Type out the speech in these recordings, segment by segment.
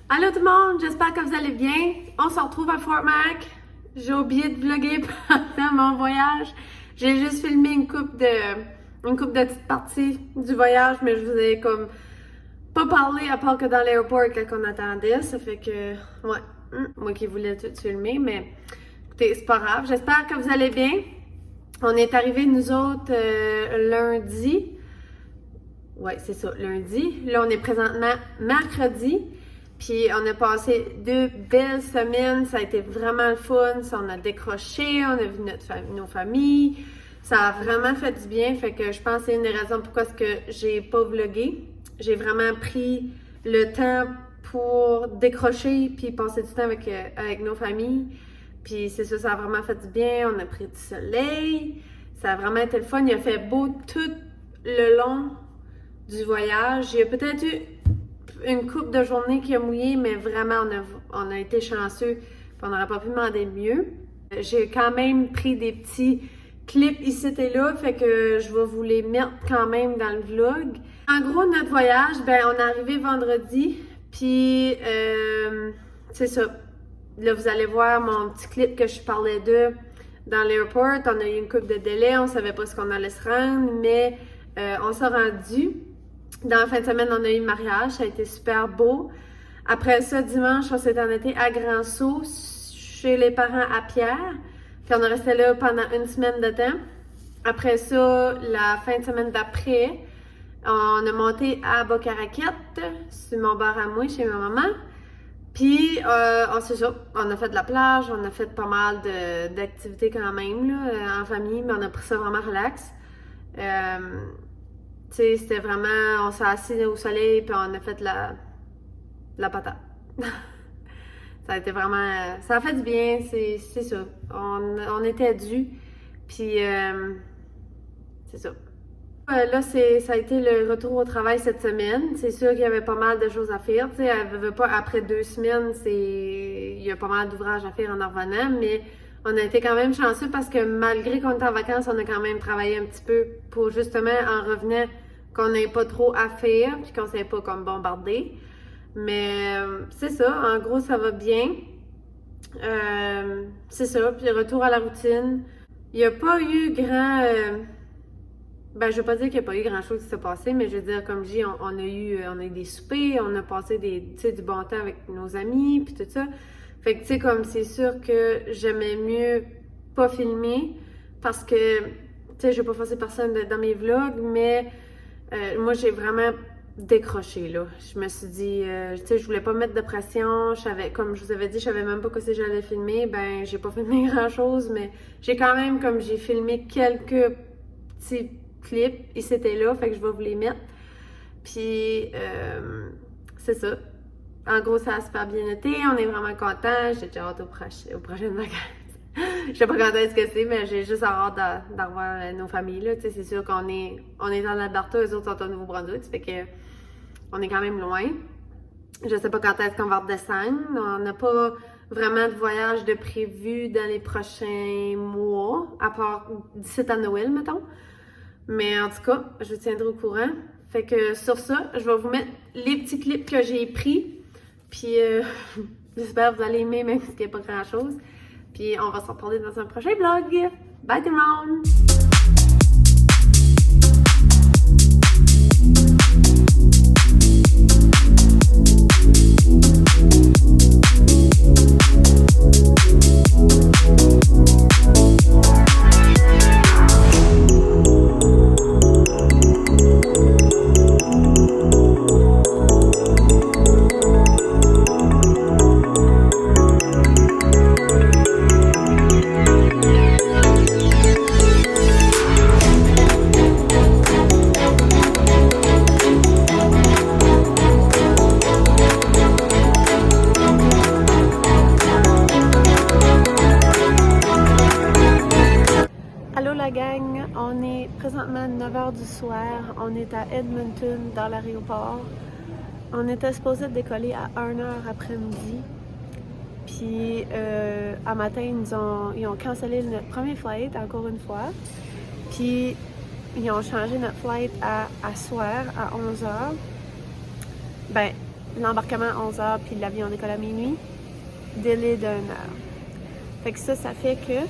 Allô tout le monde, j'espère que vous allez bien. On se retrouve à Fort Mac. J'ai oublié de vlogger pendant mon voyage. J'ai juste filmé une coupe de petites parties du voyage, mais je vous ai comme pas parlé à part que dans l'aéroport quand on attendait. Ça fait que, ouais, moi qui voulais tout filmer, mais écoutez, c'est pas grave. J'espère que vous allez bien. On est arrivés nous autres lundi. Ouais, c'est ça, lundi. Là, on est présentement mercredi. Puis on a passé 2 belles semaines, ça a été vraiment le fun, on a décroché, on a vu nos familles, ça a vraiment fait du bien, fait que je pense que c'est une des raisons pourquoi est-ce que j'ai pas vlogué. J'ai vraiment pris le temps pour décrocher puis passer du temps avec nos familles. Puis c'est ça, ça a vraiment fait du bien, on a pris du soleil, ça a vraiment été le fun, il a fait beau tout le long du voyage. Il y a peut-être eu une couple de journées qui a mouillé, mais vraiment, on a été chanceux. On n'aurait pas pu demander mieux. J'ai quand même pris des petits clips ici et là, fait que je vais vous les mettre quand même dans le vlog. En gros, notre voyage, ben on est arrivé vendredi, puis c'est ça. Là, vous allez voir mon petit clip que je parlais d'eux dans l'aéroport. On a eu une couple de délai, on savait pas ce qu'on allait se rendre, mais on s'est rendu. Dans la fin de semaine, on a eu le mariage, ça a été super beau. Après ça, dimanche, on s'est en été à Grand-Sault, chez les parents à Pierre. Puis on est resté là pendant une semaine de temps. Après ça, la fin de semaine d'après, on a monté à Boca-Raquette, sur mon bar à moi, chez ma maman. Puis, on a fait de la plage, on a fait pas mal d'activités quand même, là, en famille, mais on a pris ça vraiment relax. Tu sais, c'était vraiment, on s'est assis au soleil puis on a fait la patate. Ça a été vraiment, ça a fait du bien, c'est ça. On était dû, puis c'est ça. Là, ça a été le retour au travail cette semaine. C'est sûr qu'il y avait pas mal de choses à faire. Tu sais, après 2 semaines, il y a pas mal d'ouvrages à faire en revenant, mais on a été quand même chanceux parce que malgré qu'on était en vacances, on a quand même travaillé un petit peu pour justement, en revenant, qu'on n'ait pas trop à faire, puis qu'on ne s'est pas comme bombardé. Mais c'est ça, en gros, ça va bien. C'est ça, puis retour à la routine. Il n'y a pas eu grand... ben, je veux pas dire qu'il n'y a pas eu grand-chose qui s'est passé, mais je veux dire, comme je dis, on a eu des soupers, on a passé du bon temps avec nos amis, puis tout ça. Fait que, tu sais, comme c'est sûr que j'aimais mieux pas filmer, parce que, tu sais, je vais pas forcer personne dans mes vlogs, mais moi, j'ai vraiment décroché, là. Je me suis dit, tu sais, je voulais pas mettre de pression. Comme je vous avais dit, je savais même pas que j'allais filmer. Ben, j'ai pas filmé grand-chose, mais j'ai quand même, comme j'ai filmé quelques petits clips, ils étaient là, fait que je vais vous les mettre. Puis, c'est ça. En gros, ça a super bien été. On est vraiment contents. J'ai déjà hâte aux prochaines vacances. Je sais pas quand est-ce que c'est, mais j'ai juste hâte de revoir nos familles, là. Tu sais, c'est sûr qu'on est en Alberta, eux autres sont au Nouveau-Brunswick, ça fait que on est quand même loin. Je sais pas quand est-ce qu'on va redescendre. On n'a pas vraiment de voyage de prévu dans les prochains mois, à part d'ici à Noël, mettons. Mais en tout cas, je vous tiendrai au courant. Fait que sur ça, je vais vous mettre les petits clips que j'ai pris. Puis j'espère que vous allez aimer, même s'il n'y a pas grand-chose. Puis on va se reparler dans un prochain vlog. Bye tout le monde! La gang, on est présentement 9h du soir, on est à Edmonton dans l'aéroport. On était supposé décoller à 1h après-midi. Puis à matin, ils ont cancellé notre premier flight encore une fois. Puis ils ont changé notre flight à soir à 11h. Ben, l'embarquement à 11h, puis l'avion décolle à minuit. Délai d'1 heure. Fait que ça fait que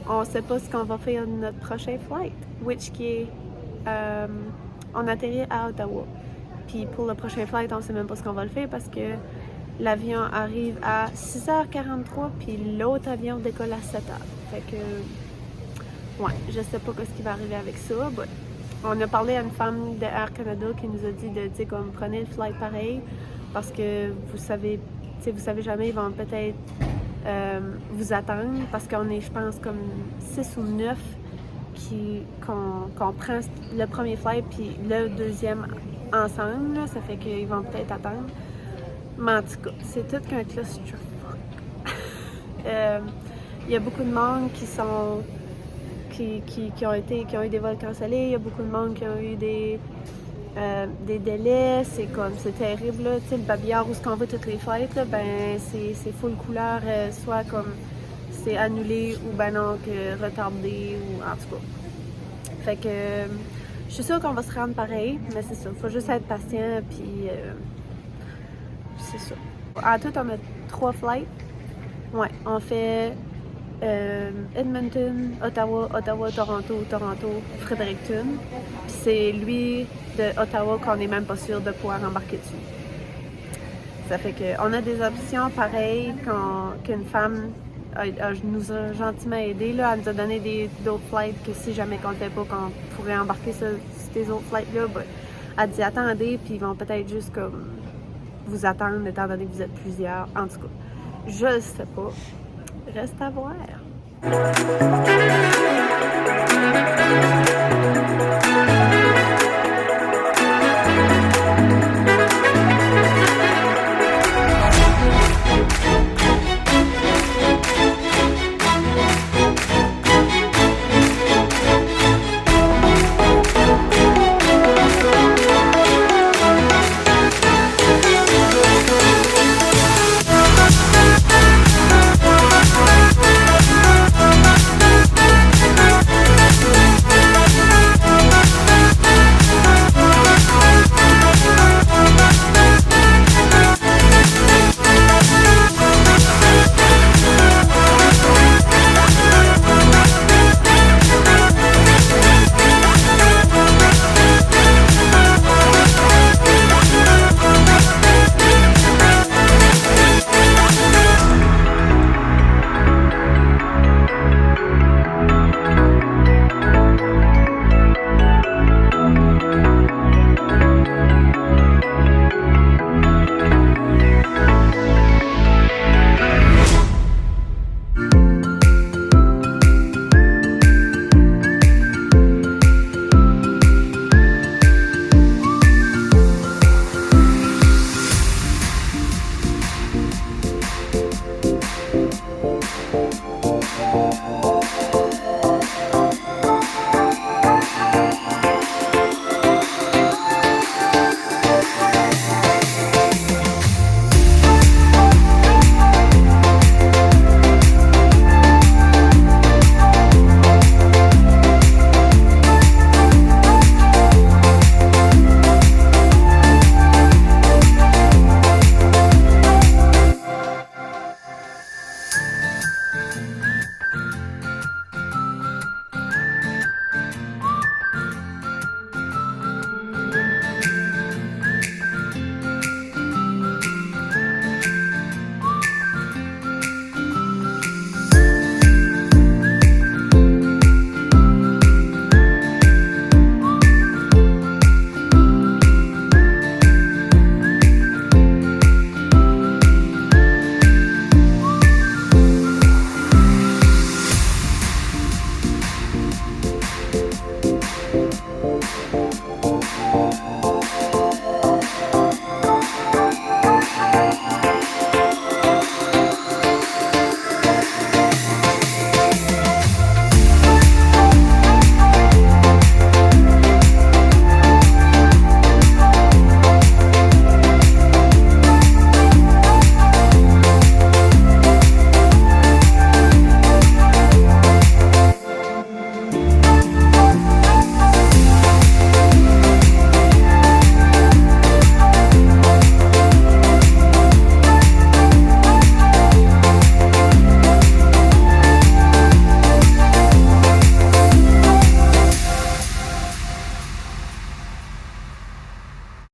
on sait pas ce qu'on va faire de notre prochain flight, which qui est on atterrit à Ottawa. Puis pour le prochain flight, on sait même pas ce qu'on va le faire parce que l'avion arrive à 6h43 puis l'autre avion décolle à 7h. Fait que ouais, je sais pas ce qui va arriver avec ça. But on a parlé à une femme de Air Canada qui nous a dit de dire comme prenez le flight pareil parce que vous savez jamais, ils vont peut-être vous attendre parce qu'on est, je pense, comme 6 ou 9 qu'on prend le premier flight puis le deuxième ensemble, là, ça fait qu'ils vont peut-être attendre. Mais en tout cas, c'est tout qu'un clusterfuck. Il y a beaucoup de monde qui ont eu des vols cancellés, il y a beaucoup de monde qui ont eu des délais, c'est terrible là, tu sais, le babillard où ce qu'on voit toutes les fêtes là, ben c'est full couleur, soit comme c'est annulé ou ben non que retardé ou en tout cas. Fait que je suis sûre qu'on va se rendre pareil, mais c'est ça, faut juste être patient puis c'est ça. En tout, on a 3 flights. Ouais, on fait Edmonton, Ottawa, Toronto, Fredericton. Puis c'est lui de Ottawa qu'on n'est même pas sûr de pouvoir embarquer dessus. Ça fait qu'on a des options pareilles qu'une femme nous a gentiment aidé. Là. Elle nous a donné d'autres flights que si jamais on ne fait pas qu'on pourrait embarquer sur ces autres flights-là, elle dit attendez, puis ils vont peut-être juste comme vous attendre étant donné que vous êtes plusieurs. En tout cas, je ne sais pas. Reste à voir.